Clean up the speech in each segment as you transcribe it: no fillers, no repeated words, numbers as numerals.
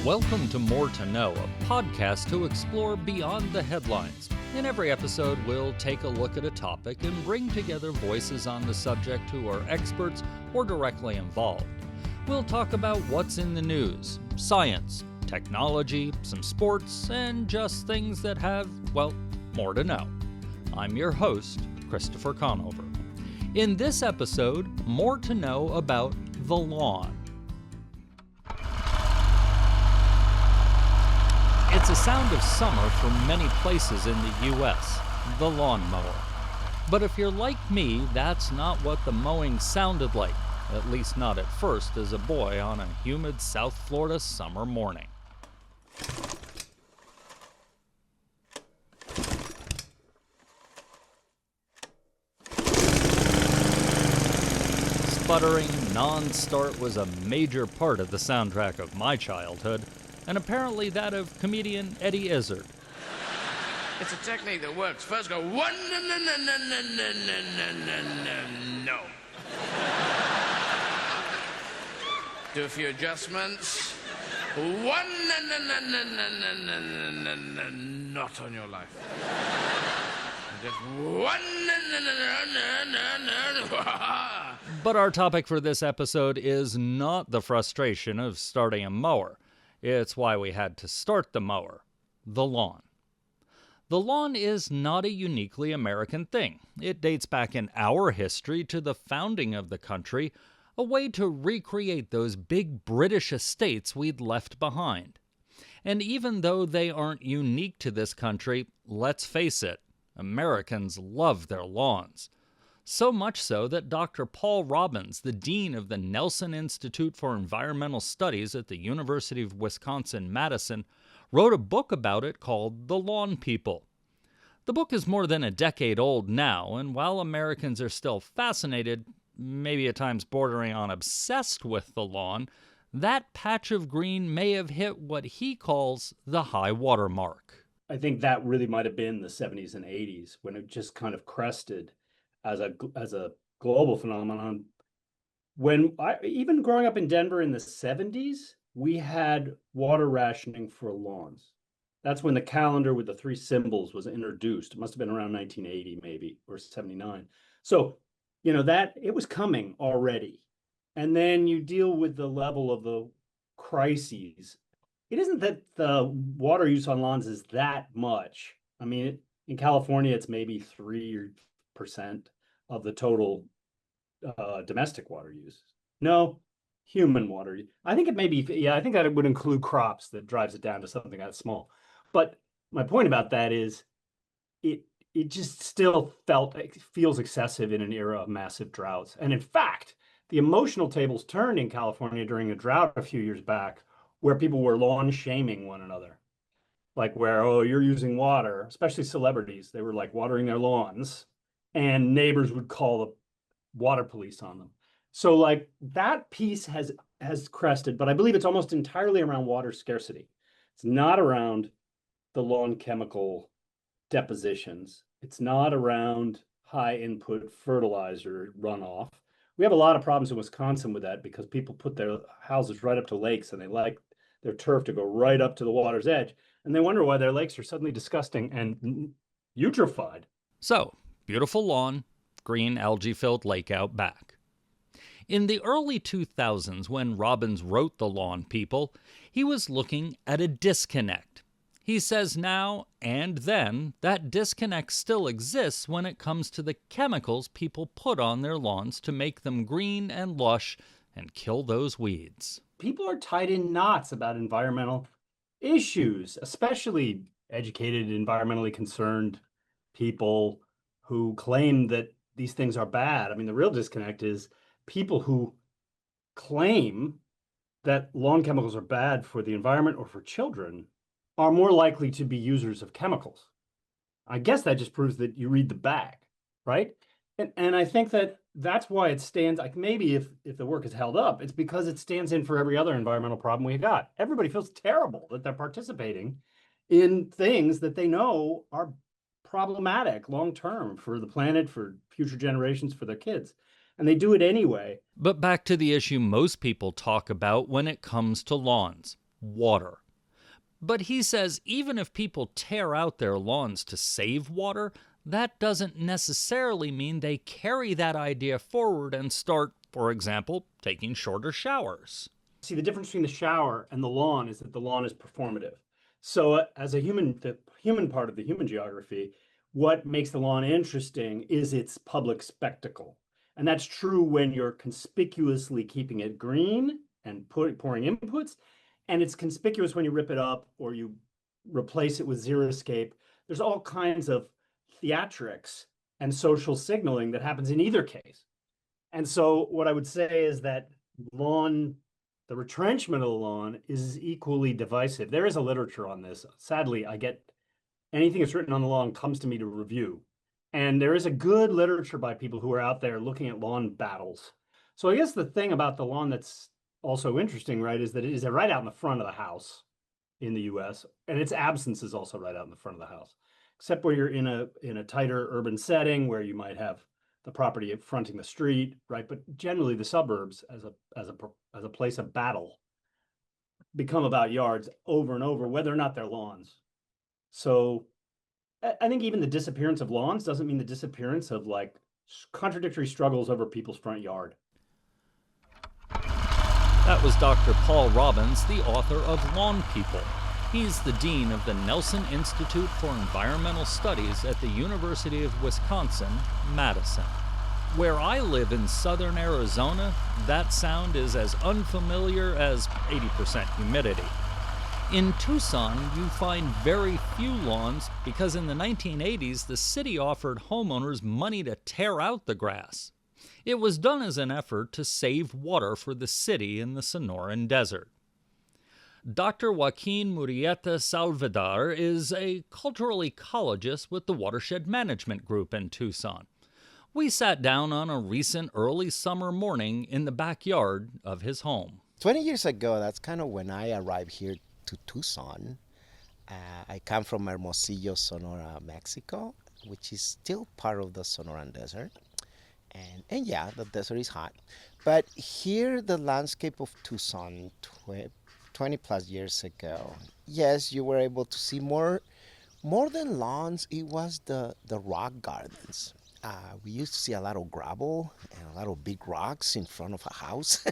Welcome to More to Know, a podcast to explore beyond the headlines. In every episode, we'll take a look at a topic and bring together voices on the subject who are experts or directly involved. We'll talk about what's in the news, science, technology, some sports, and just things that have, well, more to know. I'm your host, Christopher Conover. In this episode, more to know about the lawn. It's a sound of summer for many places in the U.S., the lawnmower. But if you're like me, that's not what the mowing sounded like, at least not at first as a boy on a humid South Florida summer morning. Sputtering non-start was a major part of the soundtrack of my childhood, and apparently that of comedian Eddie Izzard. It's a technique that works. First go one, no. Do a few adjustments. One, not on your life. Just one, But our topic for this episode is not the frustration of starting a mower. It's why we had to start the mower, the lawn. The lawn is not a uniquely American thing. It dates back in our history to the founding of the country, a way to recreate those big British estates we'd left behind. And even though they aren't unique to this country, let's face it, Americans love their lawns. So much so that Dr. Paul Robbins, the dean of the Nelson Institute for Environmental Studies at the University of Wisconsin-Madison, wrote a book about it called The Lawn People. The book is more than a decade old now, and while Americans are still fascinated, maybe at times bordering on obsessed with the lawn, that patch of green may have hit what he calls the high water mark. I think that really might have been the 70s and 80s when it just kind of crested as a global phenomenon. Even growing up in Denver in the 70s, we had water rationing for lawns. That's when the calendar with the three symbols was introduced. It must have been around 1980 maybe, or 79. So, that it was coming already. And then you deal with the level of the crises. It isn't that the water use on lawns is that much. I mean, in California, it's maybe 3% of the total domestic water use. No, human water. I think it may be, I think that it would include crops that drives it down to something that small. But my point about that is it just still feels excessive in an era of massive droughts. And in fact, the emotional tables turned in California during a drought a few years back where people were lawn shaming one another. Like where, oh, you're using water, especially celebrities. They were like watering their lawns. And neighbors would call the water police on them. So like that piece has crested, but I believe it's almost entirely around water scarcity. It's not around the lawn chemical depositions. It's not around high input fertilizer runoff. We have a lot of problems in Wisconsin with that because people put their houses right up to lakes and they like their turf to go right up to the water's edge. And they wonder why their lakes are suddenly disgusting and eutrophied. So, beautiful lawn, green algae-filled lake out back. In the early 2000s, when Robbins wrote The Lawn People, he was looking at a disconnect. He says now and then that disconnect still exists when it comes to the chemicals people put on their lawns to make them green and lush and kill those weeds. People are tied in knots about environmental issues, especially educated, environmentally concerned people who claim that these things are bad. I mean, the real disconnect is people who claim that lawn chemicals are bad for the environment or for children are more likely to be users of chemicals. I guess that just proves that you read the bag, right? And I think that's why it stands, like maybe if the work is held up, it's because it stands in for every other environmental problem we got. Everybody feels terrible that they're participating in things that they know are problematic long-term for the planet, for future generations, for their kids. And they do it anyway. But back to the issue most people talk about when it comes to lawns. water. But he says even if people tear out their lawns to save water, that doesn't necessarily mean they carry that idea forward and start, for example, taking shorter showers. See, the difference between the shower and the lawn is that the lawn is performative. So, as a human, the human part of the human geography, what makes the lawn interesting is its public spectacle. And that's true when you're conspicuously keeping it green and pouring inputs. And it's conspicuous when you rip it up or you replace it with xeriscape. There's all kinds of theatrics and social signaling that happens in either case. And so what I would say is that the retrenchment of the lawn is equally divisive. There is a literature on this. Sadly, I get anything that's written on the lawn comes to me to review. And there is a good literature by people who are out there looking at lawn battles. So I guess the thing about the lawn that's also interesting, right, is that it is right out in the front of the house in the US, and its absence is also right out in the front of the house, except where you're in a tighter urban setting where you might have the property fronting the street, right? But generally the suburbs as a place of battle become about yards over and over, whether or not they're lawns. So I think even the disappearance of lawns doesn't mean the disappearance of like contradictory struggles over people's front yard. That was Dr. Paul Robbins, the author of Lawn People. He's the dean of the Nelson Institute for Environmental Studies at the University of Wisconsin, Madison. Where I live in southern Arizona, that sound is as unfamiliar as 80% humidity. In Tucson, you find very few lawns because in the 1980s, the city offered homeowners money to tear out the grass. It was done as an effort to save water for the city in the Sonoran Desert. Dr. Joaquin Murrieta Salvador is a cultural ecologist with the Watershed Management Group in Tucson. We sat down on a recent early summer morning in the backyard of his home. 20 years ago, that's kind of when I arrived here to Tucson. I come from Hermosillo, Sonora, Mexico, which is still part of the Sonoran Desert. And yeah, the desert is hot. But here, the landscape of Tucson 20 plus years ago, yes, you were able to see more than lawns. It was the rock gardens. We used to see a lot of gravel and a lot of big rocks in front of a house.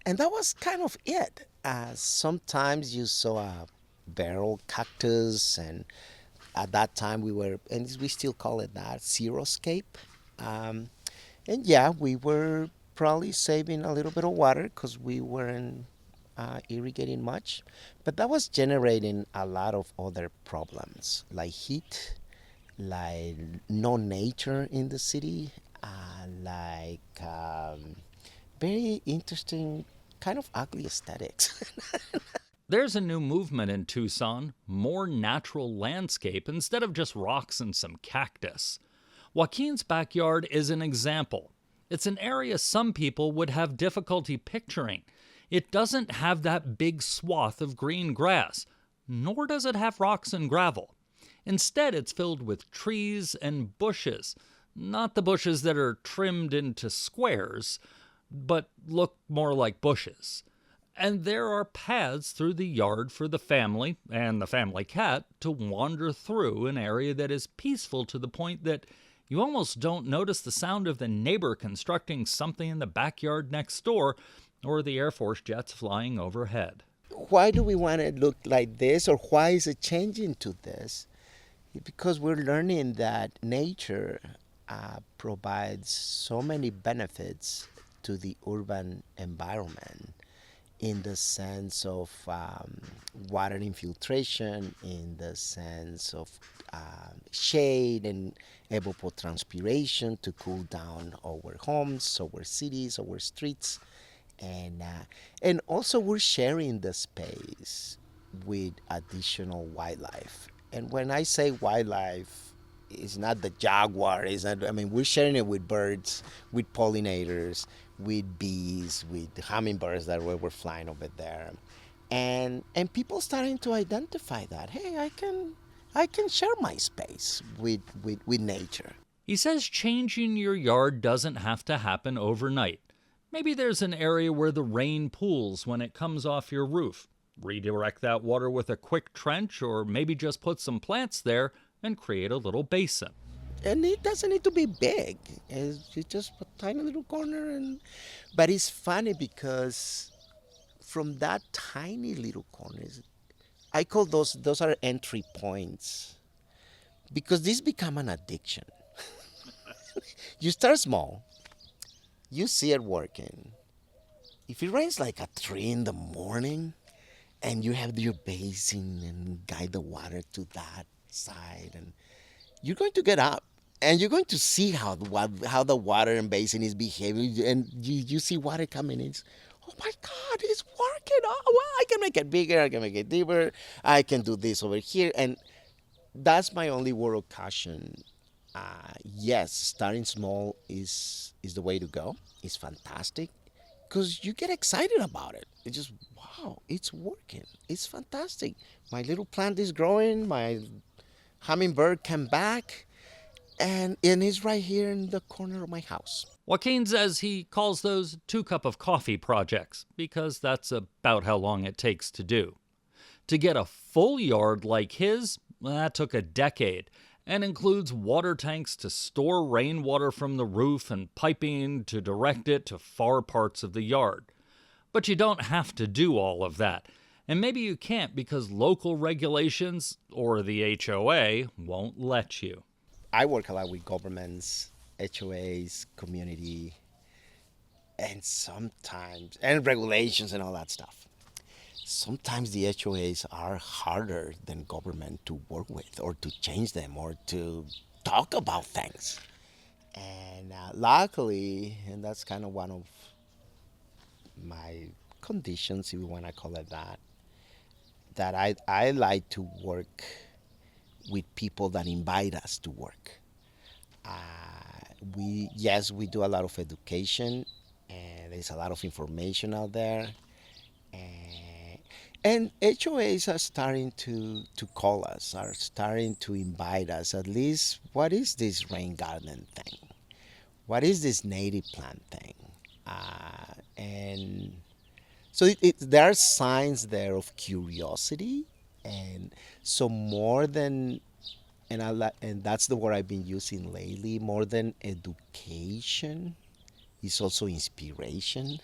And that was kind of it. Sometimes you saw a barrel cactus, and at that time we still call it that, xeriscape. And yeah, we were probably saving a little bit of water because we weren't irrigating much. But that was generating a lot of other problems, like heat, like no nature in the city, very interesting, kind of ugly aesthetics. There's a new movement in Tucson, more natural landscape instead of just rocks and some cactus. Joaquin's backyard is an example. It's an area some people would have difficulty picturing. It doesn't have that big swath of green grass, nor does it have rocks and gravel. Instead, it's filled with trees and bushes, not the bushes that are trimmed into squares, but look more like bushes. And there are paths through the yard for the family and the family cat to wander through, an area that is peaceful to the point that you almost don't notice the sound of the neighbor constructing something in the backyard next door or the Air Force jets flying overhead. Why do we want to look like this, or why is it changing to this? Because we're learning that nature provides so many benefits to the urban environment, in the sense of water infiltration, in the sense of shade and evapotranspiration to cool down our homes, our cities, our streets. And also we're sharing the space with additional wildlife. And when I say wildlife, it's not the jaguar. We're sharing it with birds, with pollinators, with bees, with hummingbirds that were flying over there. And people starting to identify that, hey, I can share my space with nature. He says changing your yard doesn't have to happen overnight. Maybe there's an area where the rain pools when it comes off your roof. Redirect that water with a quick trench, or maybe just put some plants there and create a little basin. And it doesn't need to be big. It's just a tiny little corner. But it's funny because from that tiny little corners, I call those are entry points, because this become an addiction. You start small, you see it working. If it rains like at 3 in the morning and you have your basin and guide the water to that side, and you're going to get up and you're going to see how the water and basin is behaving, and you see water coming in. Oh my God, it's working. Oh, well, I can make it bigger, I can make it deeper, I can do this over here. And that's my only word of caution. Yes, starting small is the way to go. It's fantastic because you get excited about it. It's just, wow, it's working. It's fantastic. My little plant is growing. My hummingbird came back, and it's right here in the corner of my house. Joaquin says he calls those 2-cup of coffee projects because that's about how long it takes to do. To get a full yard like his, that took a decade, and includes water tanks to store rainwater from the roof and piping to direct it to far parts of the yard. But you don't have to do all of that, and maybe you can't because local regulations or the HOA won't let you. I work a lot with governments, HOAs, community, and sometimes, and regulations and all that stuff. Sometimes the HOAs are harder than government to work with or to change them or to talk about things. And luckily, and that's kind of one of my conditions, if you want to call it that I like to work with people that invite us to work. We do a lot of education, and there's a lot of information out there. And HOAs are starting to call us, are starting to invite us. At least, what is this rain garden thing? What is this native plant thing? And so there are signs there of curiosity, and so more than, and that's the word I've been using lately. More than education, is also inspiration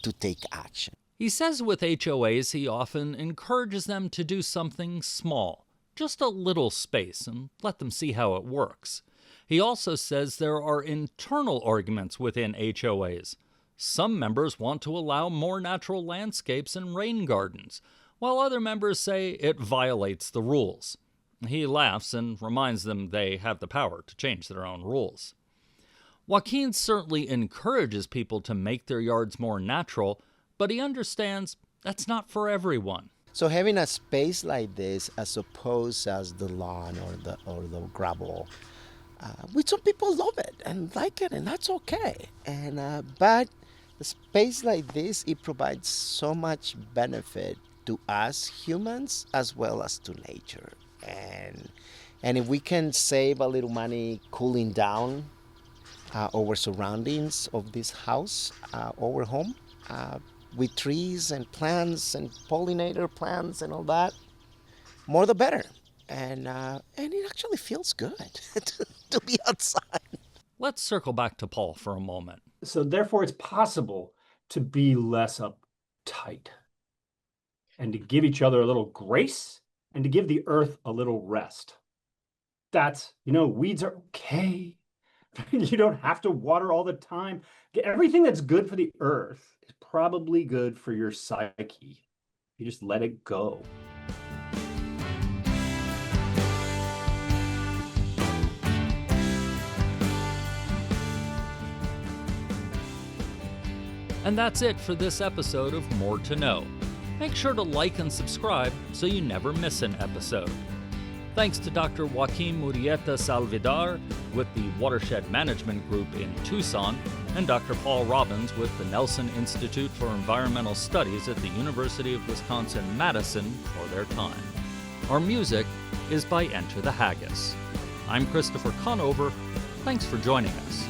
to take action. He says with HOAs he often encourages them to do something small, just a little space, and let them see how it works. He also says there are internal arguments within HOAs. Some members want to allow more natural landscapes and rain gardens, while other members say it violates the rules. He laughs and reminds them they have the power to change their own rules. Joaquin certainly encourages people to make their yards more natural, but he understands that's not for everyone. So having a space like this, as opposed as the lawn or the gravel, which some people love it and like it, and that's okay. And but a space like this, it provides so much benefit to us humans as well as to nature. And if we can save a little money cooling down our surroundings of this house, our home, with trees and plants and pollinator plants and all that, more the better. And it actually feels good to be outside. Let's circle back to Paul for a moment. So therefore, it's possible to be less uptight and to give each other a little grace and to give the earth a little rest. That's, weeds are okay. You don't have to water all the time. Everything that's good for the earth is probably good for your psyche. You just let it go. And that's it for this episode of More to Know. Make sure to like and subscribe so you never miss an episode. Thanks to Dr. Joaquin Murrieta Salvidar with the Watershed Management Group in Tucson, and Dr. Paul Robbins with the Nelson Institute for Environmental Studies at the University of Wisconsin-Madison for their time. Our music is by Enter the Haggis. I'm Christopher Conover. Thanks for joining us.